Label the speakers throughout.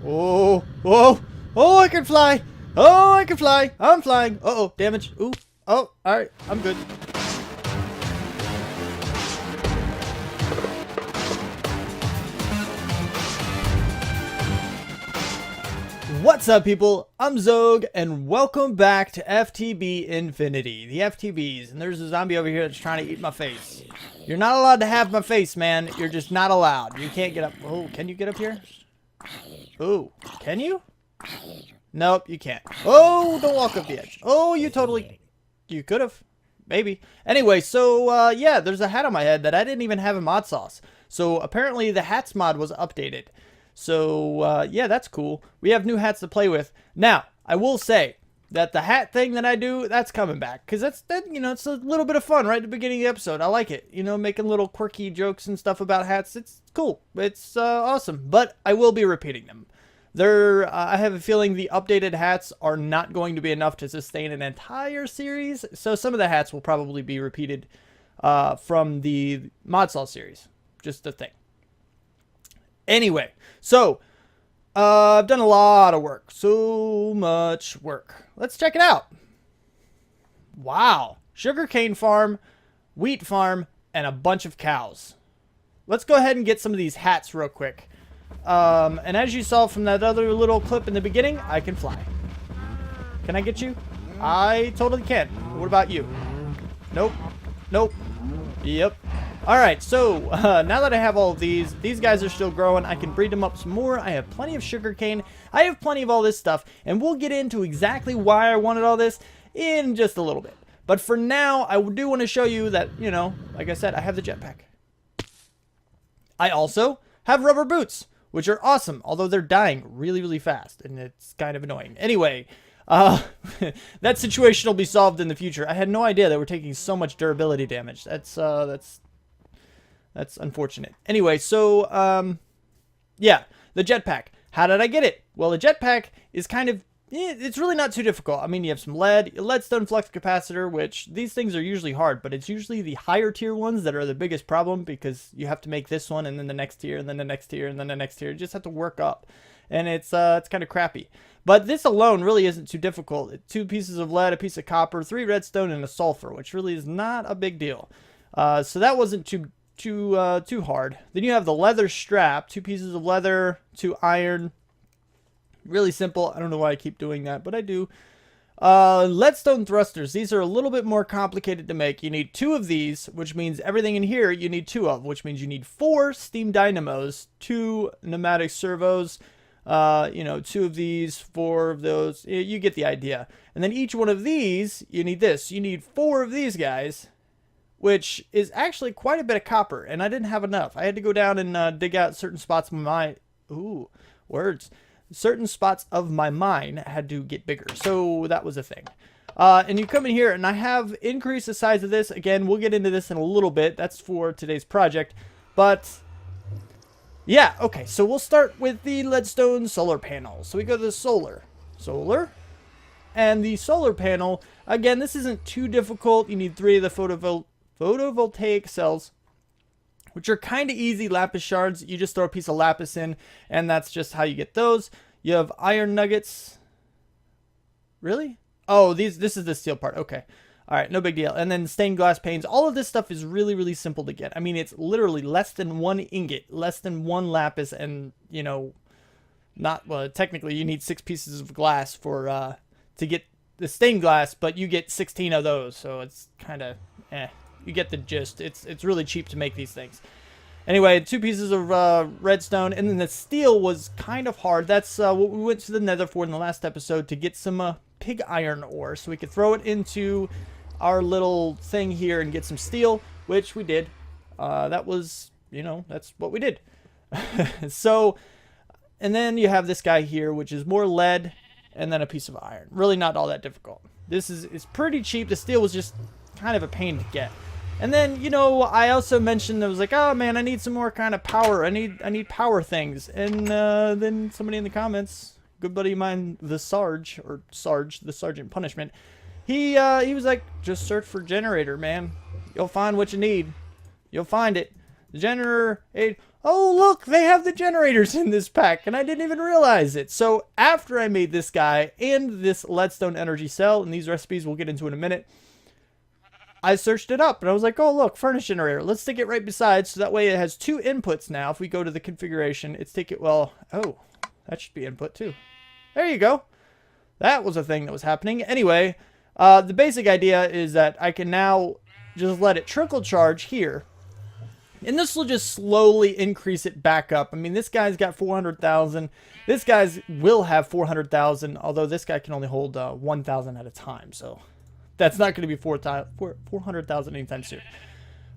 Speaker 1: Oh, oh, oh, I can fly. Oh, I can fly. I'm flying. Uh-oh, damage. Ooh. Oh, all right. I'm good. What's up, people? I'm Xogue, and welcome back to FTB Infinity, the FTBs. And there's a zombie over here that's trying to eat my face. You're not allowed to have my face, man. You're just not allowed. You can't get up. Oh, can you get up here? Oh, can you? Nope, you can't. Oh, don't walk up the edge. Oh, you could have. Maybe. Anyway, so, yeah, there's a hat on my head that I didn't even have in mod sauce. So, apparently the hats mod was updated. So, yeah, that's cool. We have new hats to play with. Now, I will say that the hat thing that I do, that's coming back. Because you know, it's a little bit of fun right at the beginning of the episode. I like it. You know, making little quirky jokes and stuff about hats. It's cool. It's awesome. But I will be repeating them. I have a feeling the updated hats are not going to be enough to sustain an entire series. So some of the hats will probably be repeated from the mod sauce series. Just a thing. Anyway, so I've done a lot of work. So much work. Let's check it out. Wow. Sugarcane farm, wheat farm, and a bunch of cows. Let's go ahead and get some of these hats real quick. And as you saw from that other little clip in the beginning, I can fly. Can I get you? I totally can. What about you? Nope. Nope. Yep. Alright, so now that I have all of these guys are still growing. I can breed them up some more. I have plenty of sugarcane. I have plenty of all this stuff. And we'll get into exactly why I wanted all this in just a little bit. But for now, I do want to show you that, you know, like I said, I have the jetpack. I also have rubber boots, which are awesome, although they're dying really, really fast, and it's kind of annoying. Anyway, that situation will be solved in the future. I had no idea they were taking so much durability damage. That's unfortunate. Anyway, so, yeah, the jetpack. How did I get it? Well, the jetpack is kind of, it's really not too difficult. I mean, you have some leadstone flux capacitor, which these things are usually hard, but it's usually the higher tier ones that are the biggest problem because you have to make this one and then the next tier and then the next tier and then the next tier. You just have to work up, and it's kind of crappy. But this alone really isn't too difficult. 2 pieces of lead, a piece of copper, 3 redstone, and a sulfur, which really is not a big deal. So that wasn't too hard. Then you have the leather strap, 2 pieces of leather, 2 iron. Really simple. I don't know why I keep doing that, but I do. Leadstone thrusters. These are a little bit more complicated to make. You need 2 of these, which means everything in here you need 2 of, which means you need 4 steam dynamos, 2 pneumatic servos, you know, 2 of these, 4 of those. You get the idea. And then each one of these, you need this. You need 4 of these guys, which is actually quite a bit of copper, and I didn't have enough. I had to go down and dig out certain spots of my... Ooh, words. Certain spots of my mine had to get bigger, so that was a thing. And you come in here, and I have increased the size of this. Again, we'll get into this in a little bit. That's for today's project. But, yeah, okay, so we'll start with the leadstone solar panel. So we go to the solar. And the solar panel, again, this isn't too difficult. You need 3 of the photovoltaic cells, which are kind of easy lapis shards. You just throw a piece of lapis in, and that's just how you get those. You have iron nuggets. Really? Oh, this is the steel part. Okay. All right, no big deal. And then stained glass panes. All of this stuff is really, really simple to get. I mean, it's literally less than 1 ingot, less than 1 lapis, and, you know, not, well, technically you need 6 pieces of glass for, to get the stained glass, but you get 16 of those, so it's kind of, You get the gist. It's really cheap to make these things. Anyway, 2 pieces of redstone, and then the steel was kind of hard. That's what we went to the nether for in the last episode, to get some pig iron ore, so we could throw it into our little thing here and get some steel, which we did. That was, you know, that's what we did. So, and then you have this guy here, which is more lead, and then a piece of iron. Really not all that difficult. This is pretty cheap. The steel was just kind of a pain to get. And then, you know, I also mentioned, I was like, oh man, I need some more kind of power. I need power things. And then somebody in the comments, good buddy of mine, the Sarge, the Sergeant Punishment, he was like, just search for generator, man. You'll find what you need. You'll find it. The generator 8. Oh, look, they have the generators in this pack, and I didn't even realize it. So after I made this guy and this leadstone energy cell, and these recipes we'll get into in a minute, I searched it up, and I was like, oh, look, furnace generator. Let's stick it right beside, so that way it has 2 inputs now. If we go to the configuration, it's take it, well, oh, that should be input too. There you go. That was a thing that was happening. Anyway, the basic idea is that I can now just let it trickle charge here. And this will just slowly increase it back up. I mean, this guy's got 400,000. This guy's will have 400,000, although this guy can only hold 1,000 at a time. So that's not going to be 400,000 anytime soon.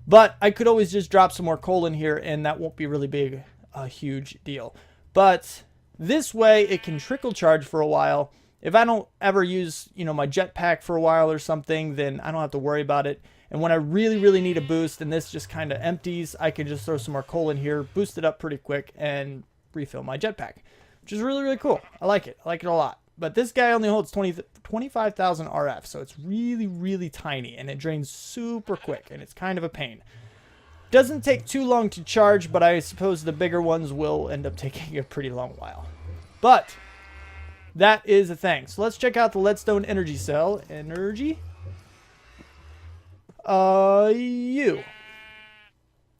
Speaker 1: But I could always just drop some more coal in here, and that won't be really big, a huge deal. But this way, it can trickle charge for a while. If I don't ever use, you know, my jetpack for a while or something, then I don't have to worry about it. And when I really, really need a boost and this just kind of empties, I can just throw some more coal in here, boost it up pretty quick, and refill my jetpack, which is really, really cool. I like it. I like it a lot. But this guy only holds 25,000 RF, so it's really, really tiny, and it drains super quick, and it's kind of a pain. Doesn't take too long to charge, but I suppose the bigger ones will end up taking a pretty long while. But that is a thing. So let's check out the leadstone energy cell. Energy. You.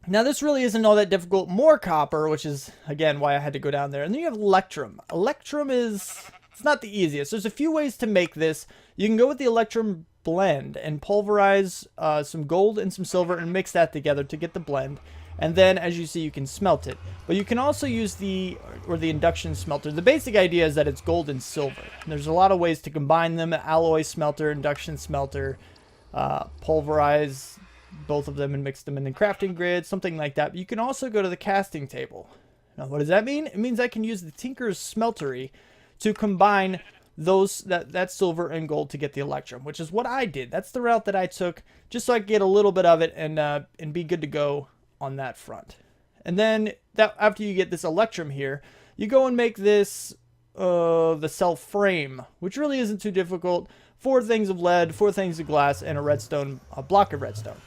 Speaker 1: Now this really isn't all that difficult. More copper, which is again why I had to go down there. And then you have electrum. Electrum is, it's not the easiest. There's a few ways to make this. You can go with the electrum blend and pulverize some gold and some silver and mix that together to get the blend. And then, as you see, you can smelt it. But you can also use the induction smelter. The basic idea is that it's gold and silver. And there's a lot of ways to combine them. Alloy smelter, induction smelter, pulverize both of them and mix them in the crafting grid, something like that. But you can also go to the casting table. Now, what does that mean? It means I can use the Tinker's Smeltery to combine those that silver and gold to get the electrum, which is what I did. That's the route that I took, just so I could get a little bit of it and be good to go on that front. And then after you get this electrum here, you go and make this the cell frame, which really isn't too difficult. 4 things of lead, 4 things of glass, and a block of redstone.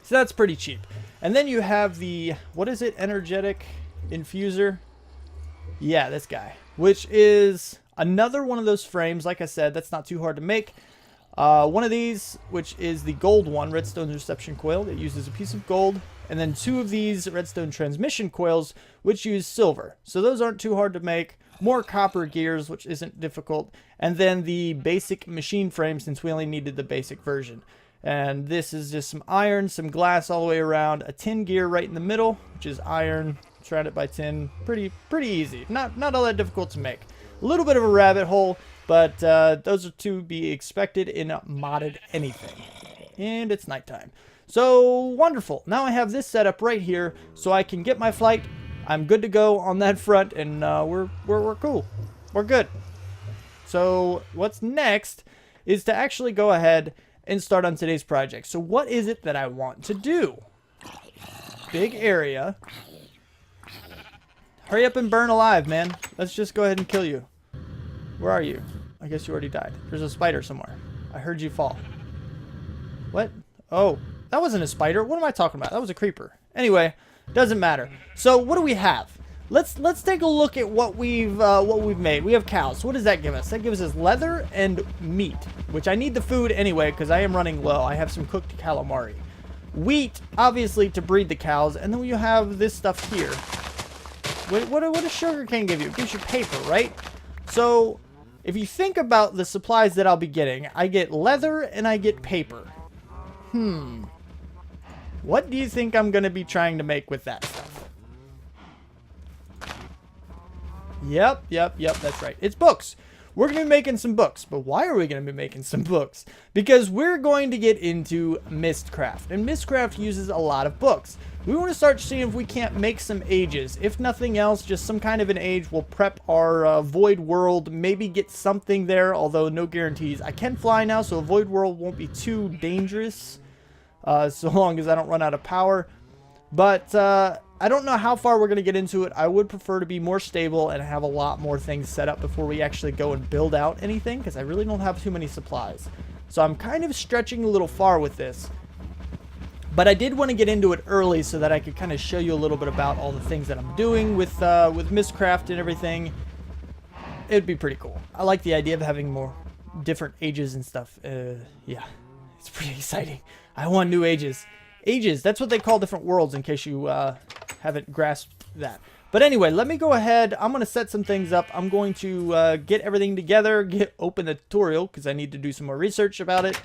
Speaker 1: So that's pretty cheap. And then you have the, what is it, energetic infuser? Yeah, this guy, which is another one of those frames. Like I said, that's not too hard to make. One of these, which is the gold one, redstone reception coil, that uses a piece of gold, and then 2 of these redstone transmission coils, which use silver. So those aren't too hard to make. More copper gears, which isn't difficult, and then the basic machine frame, since we only needed the basic version. And this is just some iron, some glass all the way around, a tin gear right in the middle, which is iron, surrounded by tin. Pretty easy. Not all that difficult to make. A little bit of a rabbit hole, but those are to be expected in modded anything. And it's nighttime. So wonderful. Now I have this set up right here, so I can get my flight. I'm good to go on that front, and we're cool. We're good. So what's next is to actually go ahead and start on today's project. So what is it that I want to do? Big area. Hurry up and burn alive, man. Let's just go ahead and kill you. Where are you? I guess you already died. There's a spider somewhere. I heard you fall. What? Oh, that wasn't a spider. What am I talking about? That was a creeper. Anyway, doesn't matter. So what do we have? Let's take a look at what we've made. We have cows. So what does that give us? That gives us leather and meat, which I need the food anyway because I am running low. I have some cooked calamari. Wheat, obviously, to breed the cows, and then you have this stuff here. What does sugar cane give you? It gives you paper, right? So if you think about the supplies that I'll be getting, I get leather and I get paper. What do you think I'm going to be trying to make with that stuff? Yep, that's right. It's books. We're going to be making some books. But why are we going to be making some books? Because we're going to get into Mystcraft. And Mystcraft uses a lot of books. We want to start seeing if we can't make some ages. If nothing else, just some kind of an age. We'll prep our void world. Maybe get something there, although no guarantees. I can fly now, so a void world won't be too dangerous. So long as I don't run out of power. But I don't know how far we're going to get into it. I would prefer to be more stable and have a lot more things set up before we actually go and build out anything, because I really don't have too many supplies. So I'm kind of stretching a little far with this. But I did want to get into it early so that I could kind of show you a little bit about all the things that I'm doing with Mystcraft and everything. It'd be pretty cool. I like the idea of having more different ages and stuff. Yeah, it's pretty exciting. I want new ages. Ages, that's what they call different worlds, in case you haven't grasped that. But anyway, let me go ahead. I'm going to set some things up. I'm going to get everything together, open the tutorial, because I need to do some more research about it.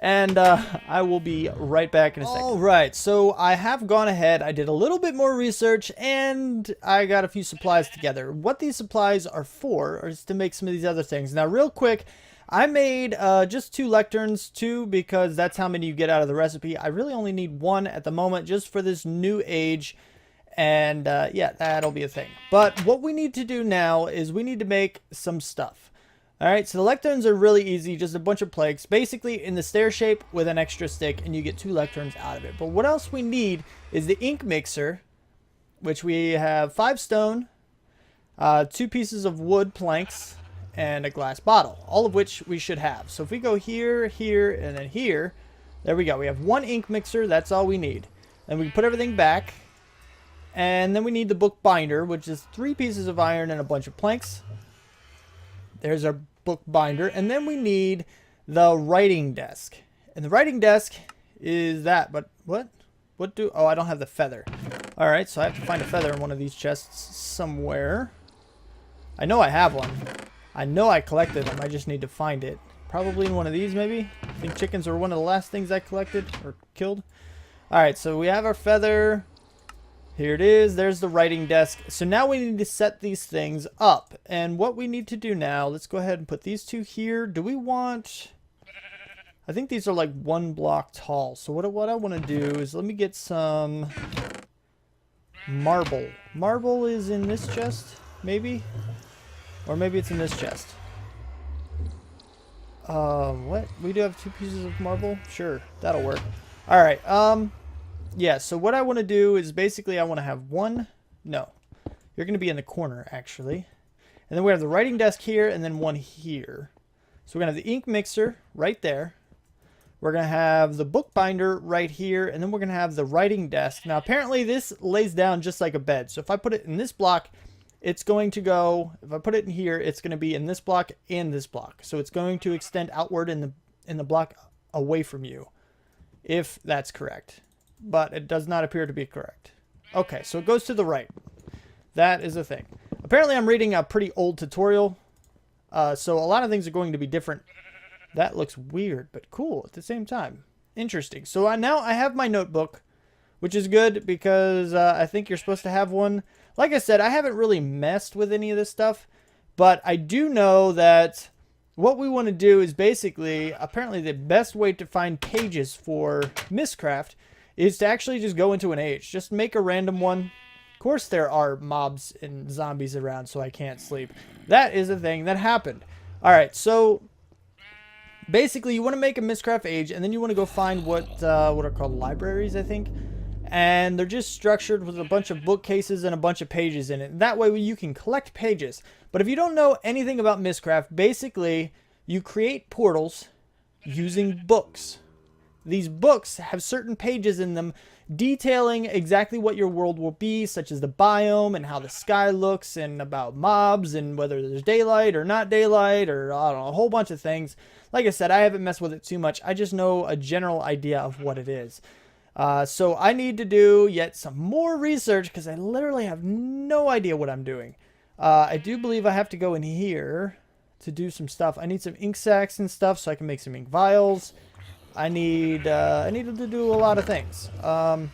Speaker 1: And I will be right back in a second. Alright, so I have gone ahead. I did a little bit more research, and I got a few supplies together. What these supplies are for is to make some of these other things. Now, real quick, I made just 2 lecterns, 2 because that's how many you get out of the recipe. I really only need 1 at the moment just for this new age. And yeah, that'll be a thing. But what we need to do now is we need to make some stuff. Alright, so the lecterns are really easy, just a bunch of plaques, basically in the stair shape with an extra stick, and you get 2 lecterns out of it. But what else we need is the ink mixer, which we have 5 stone, 2 pieces of wood planks, and a glass bottle, all of which we should have. So if we go here, here, and then here, there we go. We have 1 ink mixer, that's all we need. Then we put everything back, and then we need the book binder, which is 3 pieces of iron and a bunch of planks. There's our book binder. And then we need the writing desk. And the writing desk is that. But what? Oh, I don't have the feather. Alright, so I have to find a feather in one of these chests somewhere. I know I have one. I know I collected them. I just need to find it. Probably in one of these, maybe? I think chickens were one of the last things I collected or killed. Alright, so we have our feather. Here it is. There's the writing desk. So now we need to set these things up. And what we need to do now, let's go ahead and put these 2 here. Do we want... I think these are like 1 block tall. So what I want to do is let me get some marble. Marble is in this chest, maybe? Or maybe it's in this chest. What? We do have 2 pieces of marble? Sure, that'll work. Alright, yeah, so what I want to do is basically I want to have 1... No. You're going to be in the corner, actually. And then we have the writing desk here and then 1 here. So we're going to have the ink mixer right there. We're going to have the book binder right here. And then we're going to have the writing desk. Now, apparently this lays down just like a bed. So if I put it in this block, it's going to go... If I put it in here, it's going to be in this block and this block. So it's going to extend outward in the block away from you. If that's correct. But it does not appear to be correct. Okay, so it goes to the right. That is a thing. Apparently I'm reading a pretty old tutorial. So a lot of things are going to be different. That looks weird, but cool at the same time. Interesting. So now I have my notebook, which is good because I think you're supposed to have one. Like I said, I haven't really messed with any of this stuff. But I do know that what we want to do is basically, apparently the best way to find pages for Mystcraft is to actually just go into an age. Just make a random one. Of course there are mobs and zombies around, so I can't sleep. That is a thing that happened. Alright, so basically you want to make a Mystcraft age, and then you want to go find what are called libraries, I think. And they're just structured with a bunch of bookcases and a bunch of pages in it. And that way you can collect pages. But if you don't know anything about Mystcraft, basically you create portals using books. These books have certain pages in them detailing exactly what your world will be, such as the biome and how the sky looks and about mobs and whether there's daylight or not daylight or I don't know, a whole bunch of things. Like I said, I haven't messed with it too much. I just know a general idea of what it is. So I need to do yet some more research because I literally have no idea what I'm doing. I do believe I have to go in here to do some stuff. I need some ink sacks and stuff so I can make some ink vials. I need to do a lot of things. How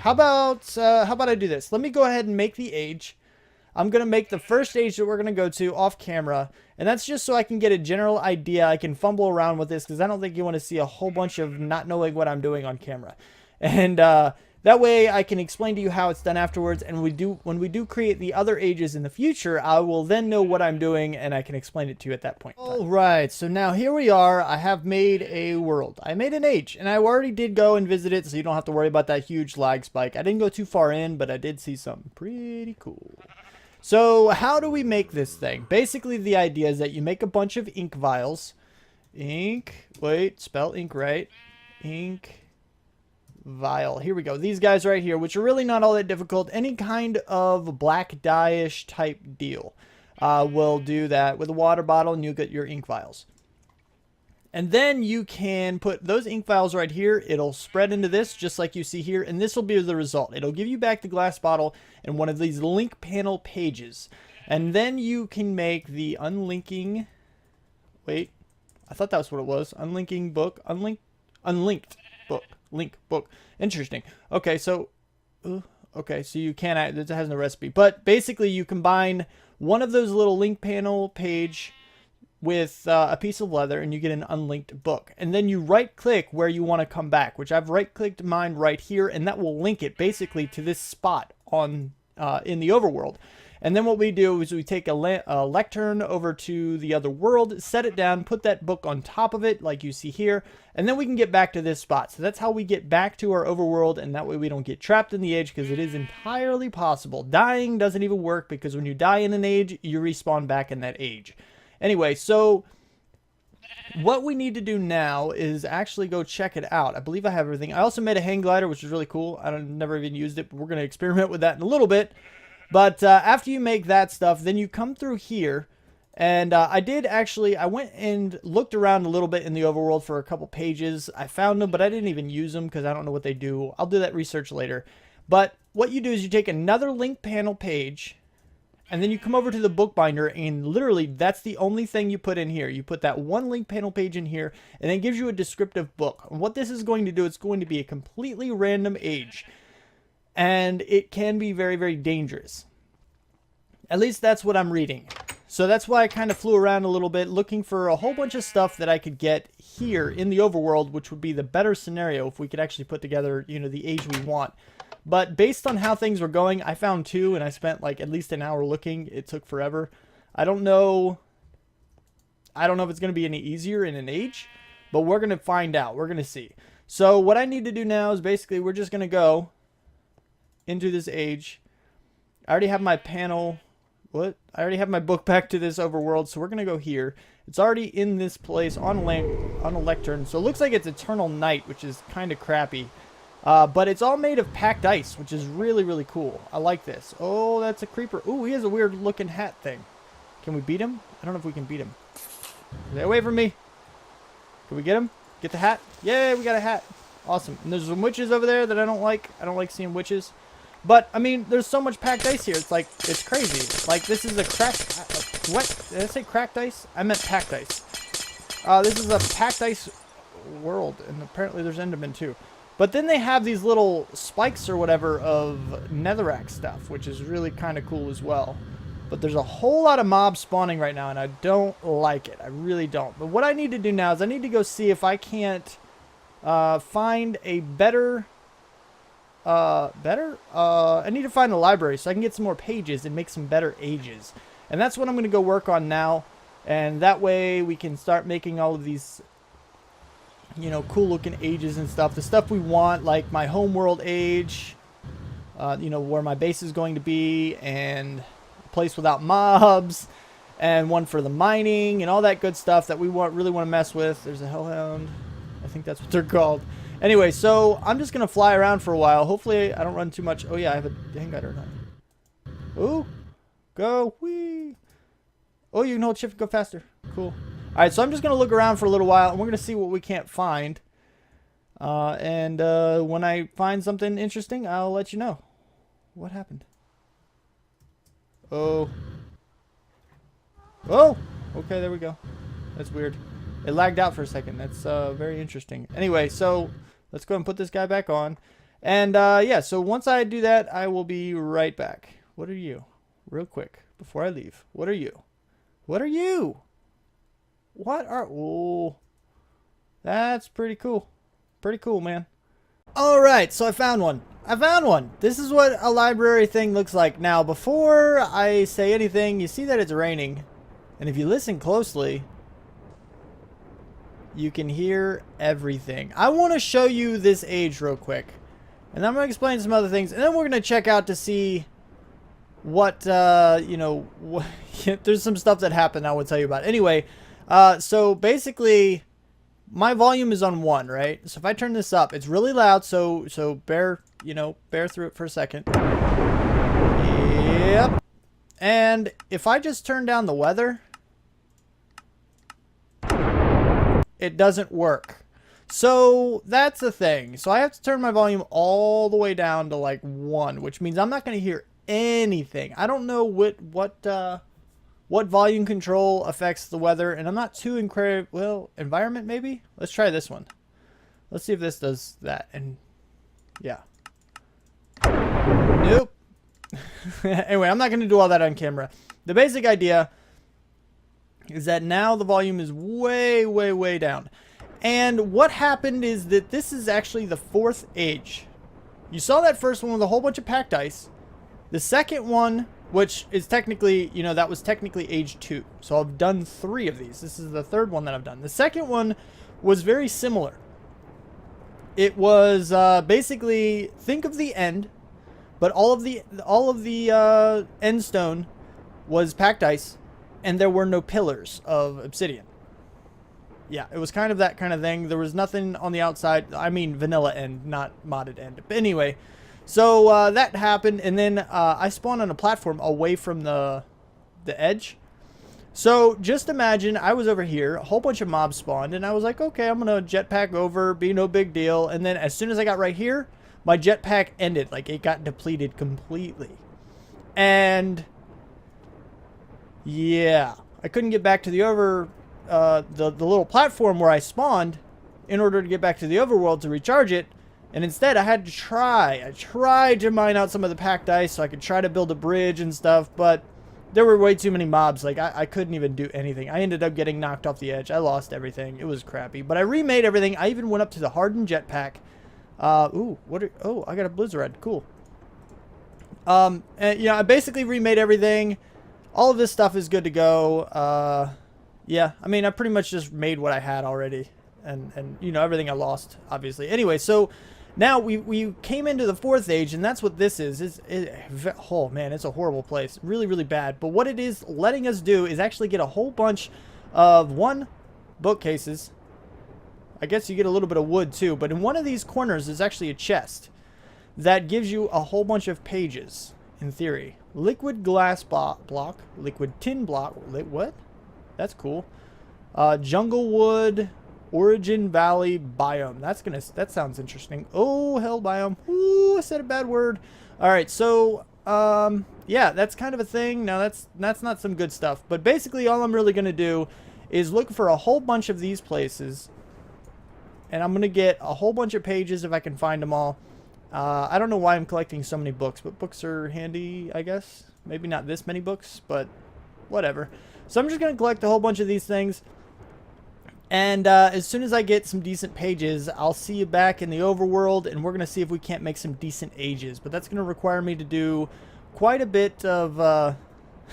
Speaker 1: about I do this? Let me go ahead and make the age. I'm going to make the first age that we're going to go to off camera. And that's just so I can get a general idea. I can fumble around with this because I don't think you want to see a whole bunch of not knowing what I'm doing on camera. And that way I can explain to you how it's done afterwards. And when we do create the other ages in the future, I will then know what I'm doing and I can explain it to you at that point. Alright, so now here we are. I have made a world. I made an age and I already did go and visit it so you don't have to worry about that huge lag spike. I didn't go too far in, but I did see something pretty cool. So how do we make this thing? Basically the idea is that you make a bunch of ink vials. Ink, wait, spell ink right. Ink vial. Here we go. These guys right here, which are really not all that difficult. Any kind of black dye-ish type deal will do that with a water bottle, and you get your ink vials. And then you can put those ink vials right here. It'll spread into this just like you see here, and this will be the result. It'll give you back the glass bottle and one of these link panel pages. And then you can make the unlinking... Wait, I thought that was what it was. Unlinking book. Unlinked book. Link book. Interesting. Okay, so... okay, so you can't... It has no recipe. But basically, you combine one of those little link panel page with a piece of leather, and you get an unlinked book. And then you right-click where you want to come back, which I've right-clicked mine right here, and that will link it basically to this spot on in the overworld. And then what we do is we take a lectern over to the other world, set it down, put that book on top of it, like you see here, and then we can get back to this spot. So that's how we get back to our overworld, and that way we don't get trapped in the age, because it is entirely possible. Dying doesn't even work, because when you die in an age, you respawn back in that age. Anyway, so what we need to do now is actually go check it out. I believe I have everything. I also made a hang glider, which is really cool. I've never even used it, but we're going to experiment with that in a little bit. But after you make that stuff, then you come through here. And I went and looked around a little bit in the overworld for a couple pages. I found them, but I didn't even use them because I don't know what they do. I'll do that research later. But what you do is you take another link panel page, and then you come over to the bookbinder, and literally that's the only thing you put in here. You put that one link panel page in here, and then it gives you a descriptive book. And what this is going to do, it's going to be a completely random age. And it can be very, very dangerous. At least that's what I'm reading. So that's why I kind of flew around a little bit, looking for a whole bunch of stuff that I could get here in the overworld, which would be the better scenario if we could actually put together, you know, the age we want. But based on how things were going, I found 2, and I spent like at least an hour looking. It took forever. I don't know if it's going to be any easier in an age, but we're going to find out. We're going to see. So what I need to do now is basically we're just going to go into this age. I already have my panel. What? I already have my book back to this overworld, so we're going to go here. It's already in this place on a lectern, so it looks like it's eternal night, which is kind of crappy. But it's all made of packed ice, which is really, really cool. I like this. Oh, that's a creeper. Ooh, he has a weird looking hat thing. Can we beat him? I don't know if we can beat him. Stay away from me. Can we get him? Get the hat? Yay, we got a hat. Awesome. And there's some witches over there that I don't like. I don't like seeing witches. But, I mean, there's so much packed ice here. It's like, it's crazy. Like, this is a cracked... what? Did I say cracked ice? I meant packed ice. This is a packed ice world. And apparently there's Endermen, too. But then they have these little spikes or whatever of netherrack stuff, which is really kind of cool as well. But there's a whole lot of mobs spawning right now, and I don't like it. I really don't. But what I need to do now is I need to go see if I can't find a better... I need to find a library so I can get some more pages and make some better ages. And that's what I'm going to go work on now. And that way we can start making all of these, you know, cool looking ages and stuff. The stuff we want, like my homeworld age, you know, where my base is going to be, and a place without mobs, and one for the mining, and all that good stuff that we really want to mess with. There's a hellhound. I think that's what they're called. Anyway, so I'm just going to fly around for a while. Hopefully I don't run too much. Oh, yeah, I have a hang glider. Ooh. Go. Whee. Oh, you can hold shift and go faster. Cool. All right, so I'm just going to look around for a little while, and we're going to see what we can't find. And when I find something interesting, I'll let you know. What happened? Oh. Oh! Okay, there we go. That's weird. It lagged out for a second. That's very interesting. Anyway, so let's go and put this guy back on. And yeah, so once I do that, I will be right back. What are you? Real quick, before I leave. What are you? What are you? What are... Oh, that's pretty cool. Pretty cool, man. Alright, so I found one. I found one. This is what a library thing looks like. Now, before I say anything, you see that it's raining. And if you listen closely, you can hear everything. I want to show you this age real quick. And I'm going to explain some other things. And then we're going to check out to see what, you know, there's some stuff that happened I will tell you about. Anyway, so basically, my volume is on 1, right? So if I turn this up, it's really loud, so bear through it for a second. Yep. And if I just turn down the weather, it doesn't work. So that's the thing. So I have to turn my volume all the way down to like 1, which means I'm not going to hear anything. I don't know what volume control affects the weather, and I'm not too incredible. Well, environment maybe. Let's try this one. Let's see if this does that. And yeah. Nope. Anyway, I'm not going to do all that on camera. The basic idea is that now the volume is way, way, way down. And what happened is that this is actually the 4th age. You saw that first one with a whole bunch of packed ice. The second one, which is technically, you know, that was technically age 2. So I've done 3 of these. This is the 3rd one that I've done. The second one was very similar. It was basically, think of the end, but all of the end stone was packed ice, and there were no pillars of obsidian. Yeah, it was kind of that kind of thing. There was nothing on the outside. I mean, vanilla end, not modded end. But anyway, so that happened, and then I spawned on a platform away from the edge. So just imagine I was over here, a whole bunch of mobs spawned, and I was like, okay, I'm gonna jetpack over, be no big deal. And then as soon as I got right here, my jetpack ended, like it got depleted completely. And yeah, I couldn't get back to the the little platform where I spawned in order to get back to the overworld to recharge it. And instead I had to I tried to mine out some of the packed ice so I could try to build a bridge and stuff, but there were way too many mobs. Like I couldn't even do anything. I ended up getting knocked off the edge. I lost everything. It was crappy, but I remade everything. I even went up to the hardened jetpack. Oh, I got a blizzard. Cool. And you know, I basically remade everything. All of this stuff is good to go. Yeah, I mean, I pretty much just made what I had already, and you know, everything I lost, obviously. Anyway, so now we came into the 4th age, and that's what this is. Oh man, it's a horrible place, really, really bad. But what it is letting us do is actually get a whole bunch of bookcases. I guess you get a little bit of wood too, but in one of these corners is actually a chest that gives you a whole bunch of pages. In theory, liquid glass block, liquid tin block. What? That's cool. Jungle wood, origin valley biome. That sounds interesting. Oh, hell biome. Ooh, I said a bad word. All right, so yeah, that's kind of a thing. Now that's not some good stuff. But basically, all I'm really gonna do is look for a whole bunch of these places, and I'm gonna get a whole bunch of pages if I can find them all. I don't know why I'm collecting so many books, but books are handy, I guess. Maybe not this many books, but whatever. So I'm just going to collect a whole bunch of these things. And as soon as I get some decent pages, I'll see you back in the overworld, and we're going to see if we can't make some decent ages. But that's going to require me to do quite a bit of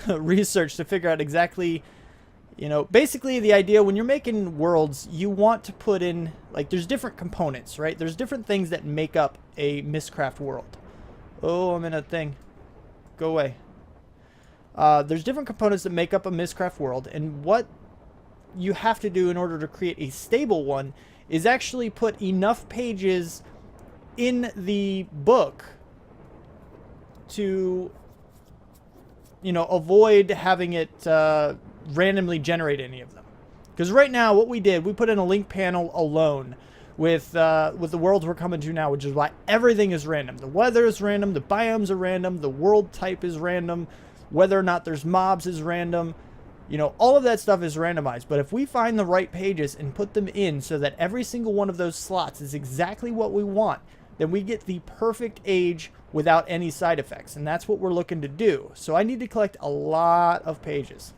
Speaker 1: research to figure out exactly, you know, basically the idea when you're making worlds, you want to put in, like, there's different components, right? There's different things that make up a Mystcraft world. Oh, I'm in a thing. Go away. There's different components that make up a Mystcraft world, and what you have to do in order to create a stable one is actually put enough pages in the book to, you know, avoid having it randomly generate any of them. Because right now what we did, we put in a link panel alone with the worlds we're coming to now, which is why everything is random. The weather is random, the biomes are random, the world type is random, whether or not there's mobs is random. You know, all of that stuff is randomized. But if we find the right pages and put them in so that every single one of those slots is exactly what we want, then we get the perfect age without any side effects. And that's what we're looking to do. So I need to collect a lot of pages.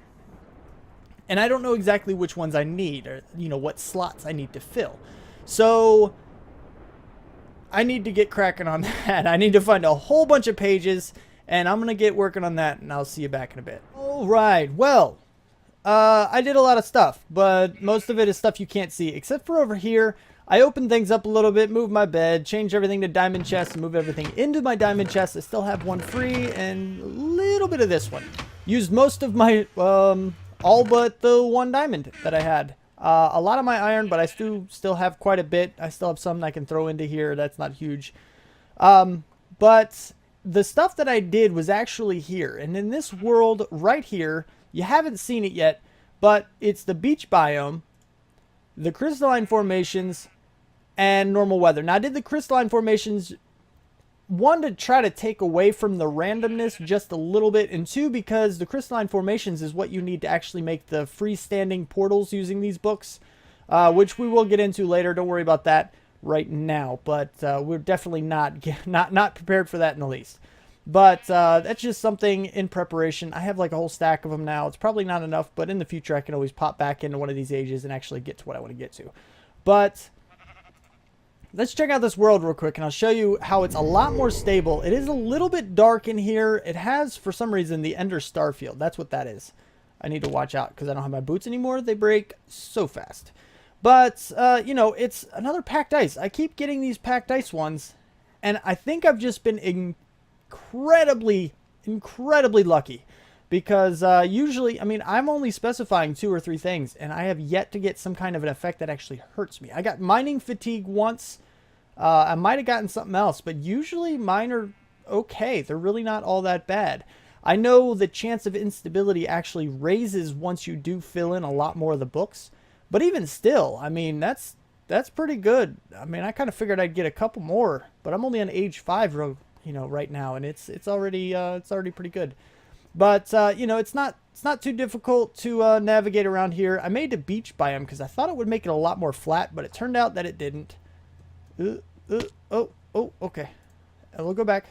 Speaker 1: And I don't know exactly which ones I need, or, you know, what slots I need to fill. So I need to get cracking on that. I need to find a whole bunch of pages, and I'm going to get working on that, and I'll see you back in a bit. All right, well, I did a lot of stuff, but most of it is stuff you can't see, except for over here. I opened things up a little bit, moved my bed, changed everything to diamond chest, and moved everything into my diamond chest. I still have one free, and a little bit of this one. Used most of my, all but the 1 diamond that I had. A lot of my iron, but I still have quite a bit. I still have some that I can throw into here. That's not huge. But the stuff that I did was actually here. And in this world right here, you haven't seen it yet, but it's the beach biome, the crystalline formations, and normal weather. Now, I did the crystalline formations, one, to try to take away from the randomness just a little bit, and two, because the crystalline formations is what you need to actually make the freestanding portals using these books, which we will get into later. Don't worry about that right now, but we're definitely not prepared for that in the least. But that's just something in preparation. I have like a whole stack of them now. It's probably not enough, but in the future I can always pop back into one of these ages and actually get to what I want to get to. But let's check out this world real quick, and I'll show you how it's a lot more stable. It is a little bit dark in here. It has, for some reason, the Ender Starfield. That's what that is. I need to watch out because I don't have my boots anymore. They break so fast. But, you know, it's another packed ice. I keep getting these packed ice ones, and I think I've just been incredibly lucky. Because usually, I mean, I'm only specifying 2 or 3 things, and I have yet to get some kind of an effect that actually hurts me. I got mining fatigue once. I might have gotten something else, but usually mine are okay. They're really not all that bad. I know the chance of instability actually raises once you do fill in a lot more of the books. But even still, I mean, that's pretty good. I mean, I kind of figured I'd get a couple more, but I'm only on age 5, you know, right now, and it's already pretty good. But, you know, it's not too difficult to navigate around here. I made a beach biome because I thought it would make it a lot more flat, but it turned out that it didn't. Oh, okay. We'll go back.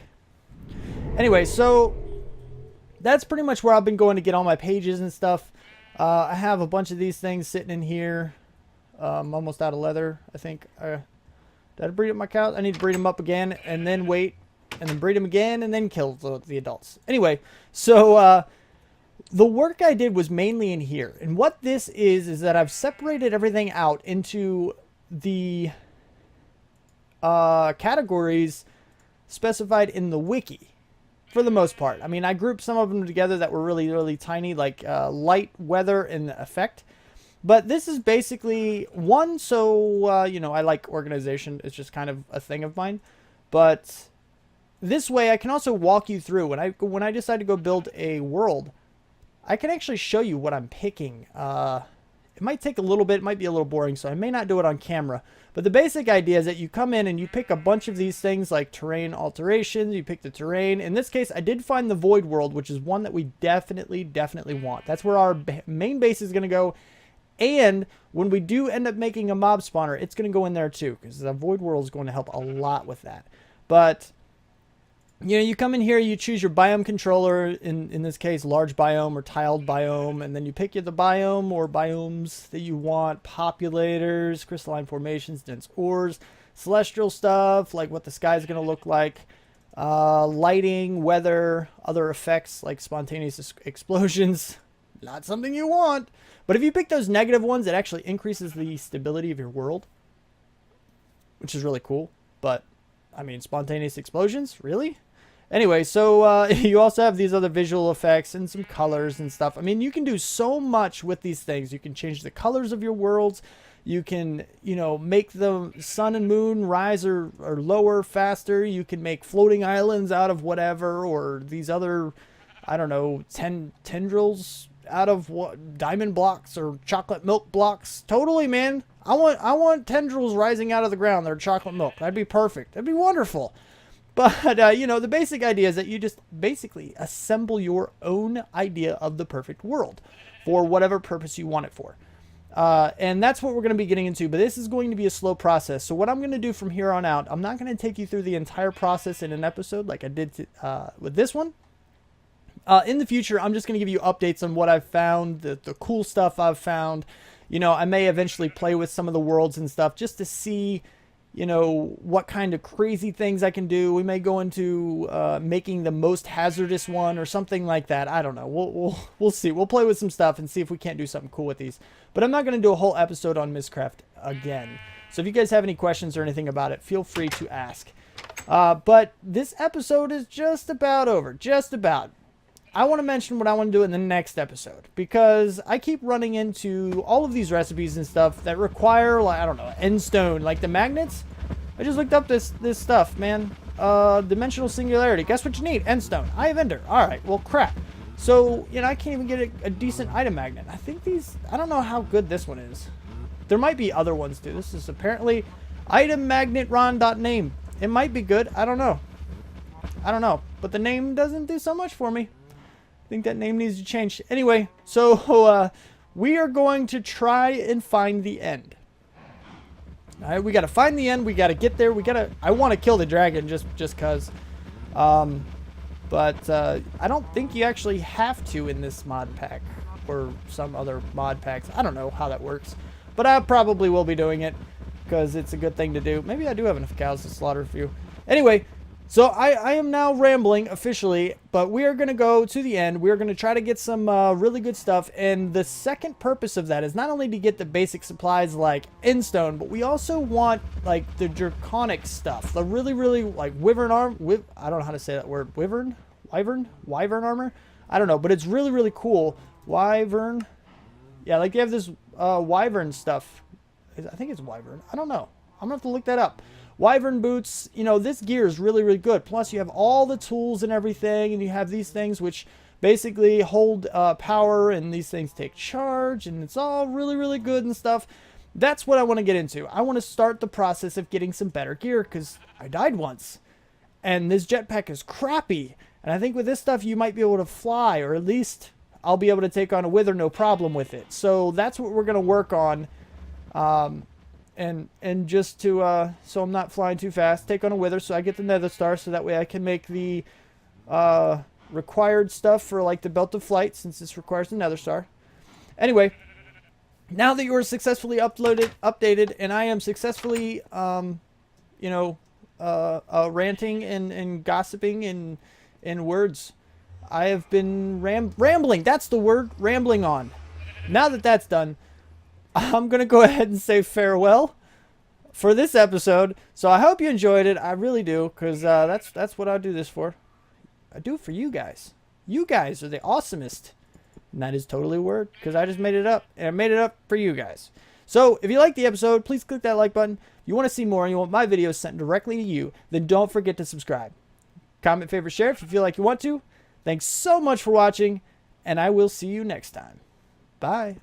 Speaker 1: Anyway, so that's pretty much where I've been going to get all my pages and stuff. I have a bunch of these things sitting in here. I'm almost out of leather, I think. Did I breed up my cows? I need to breed them up again and then wait. And then breed them again, and then kill the adults. Anyway, so the work I did was mainly in here. And what this is that I've separated everything out into the categories specified in the wiki, for the most part. I mean, I grouped some of them together that were really tiny, like light, weather, and effect. But this is basically one, so, you know, I like organization. It's just kind of a thing of mine. But this way, I can also walk you through. When I decide to go build a world, I can actually show you what I'm picking. It might take a little bit. It might be a little boring, so I may not do it on camera. But the basic idea is that you come in and you pick a bunch of these things like terrain alterations. You pick the terrain. In this case, I did find the void world, which is one that we definitely want. That's where our main base is going to go. And when we do end up making a mob spawner, it's going to go in there too, because the void world is going to help a lot with that. But you know, you come in here, you choose your biome controller, in this case, large biome or tiled biome, and then you pick the biome or biomes that you want, populators, crystalline formations, dense ores, celestial stuff, like what the sky is going to look like, lighting, weather, other effects like spontaneous explosions. Not something you want. But if you pick those negative ones, it actually increases the stability of your world, which is really cool. But, I mean, spontaneous explosions? Really? Anyway, so you also have these other visual effects and some colors and stuff. I mean, you can do so much with these things. You can change the colors of your worlds. You can, you know, make the sun and moon rise or lower faster. You can make floating islands out of whatever, or these other, I don't know, tendrils out of what, diamond blocks or chocolate milk blocks. Totally, man. I want tendrils rising out of the ground. They're chocolate milk. That'd be perfect. That'd be wonderful. But, you know, the basic idea is that you just basically assemble your own idea of the perfect world for whatever purpose you want it for. And that's what we're going to be getting into. But this is going to be a slow process. So what I'm going to do from here on out, I'm not going to take you through the entire process in an episode like I did with this one. In the future, I'm just going to give you updates on what I've found, the cool stuff I've found. You know, I may eventually play with some of the worlds and stuff just to see, you know, what kind of crazy things I can do. We may go into making the most hazardous one or something like that. I don't know. We'll see. We'll play with some stuff and see if we can't do something cool with these. But I'm not going to do a whole episode on Mystcraft again. So if you guys have any questions or anything about it, feel free to ask. But this episode is just about over. Just about. I want to mention what I want to do in the next episode, because I keep running into all of these recipes and stuff that require, like, I don't know, end stone, like the magnets. I just looked up this stuff, man. Dimensional singularity. Guess what you need? End stone. Eye of Ender. All right. Well, crap. So, you know, I can't even get a decent item magnet. I think these, I don't know how good this one is. There might be other ones too. This is apparently item magnet ron.name. It might be good. I don't know. But the name doesn't do so much for me. I think that name needs to change. Anyway, so we are going to try and find the end. All right, we got to find the end. We got to get there. I want to kill the dragon just cuz. But I don't think you actually have to in this mod pack or some other mod packs. I don't know how that works. But I probably will be doing it because it's a good thing to do. Maybe I do have enough cows to slaughter a few. Anyway, so I am now rambling officially, but we are going to go to the end. We're going to try to get some really good stuff. And the second purpose of that is not only to get the basic supplies like endstone, but we also want like the draconic stuff. The really, really like wyvern arm. I don't know how to say that word. Wyvern armor. I don't know, but it's really, really cool. Wyvern. Yeah, like they have this wyvern stuff. I think it's wyvern. I don't know. I'm going to have to look that up. Wyvern boots, you know, this gear is really, really good. Plus, you have all the tools and everything, and you have these things which basically hold power, and these things take charge, and it's all really, really good and stuff. That's what I want to get into. I want to start the process of getting some better gear, because I died once, and this jetpack is crappy. And I think with this stuff, you might be able to fly, or at least I'll be able to take on a wither no problem with it. So that's what we're going to work on. And just to, so I'm not flying too fast, take on a wither so I get the nether star, so that way I can make the required stuff for like the belt of flight, since this requires the nether star. Anyway, now that you are successfully updated, and I am successfully, you know, ranting and gossiping in words, I have been rambling. That's the word, rambling on. Now that that's done, I'm going to go ahead and say farewell for this episode. So I hope you enjoyed it. I really do, because that's what I do this for. I do it for you guys. You guys are the awesomest. And that is totally a word, because I just made it up. And I made it up for you guys. So if you like the episode, please click that like button. If you want to see more and you want my videos sent directly to you, then don't forget to subscribe. Comment, favorite, share if you feel like you want to. Thanks so much for watching, and I will see you next time. Bye.